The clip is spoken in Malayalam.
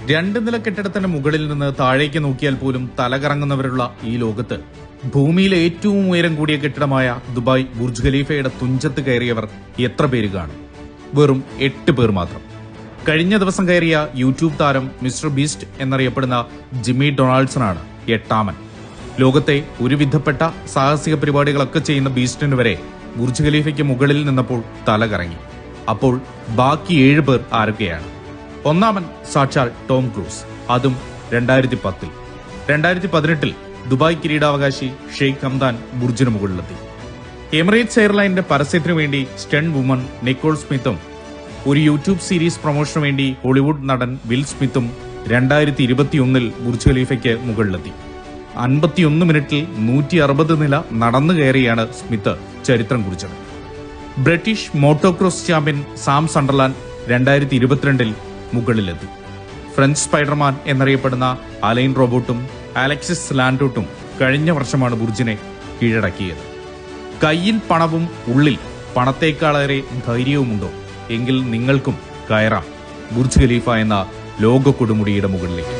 2 നില കെട്ടിടത്തിന്റെ മുകളിൽ നിന്ന് താഴേക്ക് നോക്കിയാൽ പോലും തലകറങ്ങുന്നവരുള്ള ഈ ലോകത്ത് ഭൂമിയിലെ ഏറ്റവും ഉയരം കൂടിയ കെട്ടിടമായ ദുബായ് ബുർജ് ഖലീഫയുടെ തുഞ്ചത്ത് കയറിയവർ എത്ര പേര് കാണും? വെറും 8 പേർ മാത്രം. കഴിഞ്ഞ ദിവസം കയറിയ യൂട്യൂബ് താരം മിസ്റ്റർ ബീസ്റ്റ് എന്നറിയപ്പെടുന്ന ജിമ്മി ഡൊണാൾഡ്സണാണ് 8ാമൻ. ലോകത്തെ ഒരുവിധപ്പെട്ട സാഹസിക പരിപാടികളൊക്കെ ചെയ്യുന്ന ബീസ്റ്റിന് വരെ ബുർജ് ഖലീഫയ്ക്ക് മുകളിൽ നിന്നപ്പോൾ തല കറങ്ങി. അപ്പോൾ ബാക്കി 7 പേർ ആരൊക്കെയാണ്? 1ാമൻ സാക്ഷാൽ ടോം ക്രൂസ്, അതും 2010. 2018 ദുബായ് കിരീടാവകാശി ഷെയ്ഖ് ഹംദാൻ ബുർജിന് മുകളിലെത്തി. എമിറേറ്റ്സ് എയർലൈനിന്റെ പരസ്യത്തിനു വേണ്ടി സ്റ്റണ്ട് വുമൺ നിക്കോൾ സ്മിത്തും ഒരു യൂട്യൂബ് സീരീസ് പ്രൊമോഷനു വേണ്ടി ഹോളിവുഡ് നടൻ വിൽ സ്മിത്തും 2021 ബുർജ് ഖലീഫയ്ക്ക് മുകളിലെത്തി. 51 മിനിറ്റിൽ 160 നില നടന്നു കയറിയാണ് സ്മിത്ത് ചരിത്രം കുറിച്ചത്. British motocross champion Sam Sunderland 2022 മുകളിലെത്തി. ഫ്രഞ്ച് സ്പൈഡർമാൻ എന്നറിയപ്പെടുന്ന അലൈൻ റോബോട്ടും അലക്സിസ് ലാൻഡോട്ടും കഴിഞ്ഞ വർഷമാണ് ബുർജിനെ കീഴടക്കിയത്. കയ്യിൽ പണവും ഉള്ളിൽ പണത്തേക്കാളേറെ ധൈര്യവുമുണ്ടോ? എങ്കിൽ നിങ്ങൾക്കും കയറാം ബുർജ് ഖലീഫ എന്ന ലോക കൊടുമുടിയുടെ മുകളിലേക്ക്.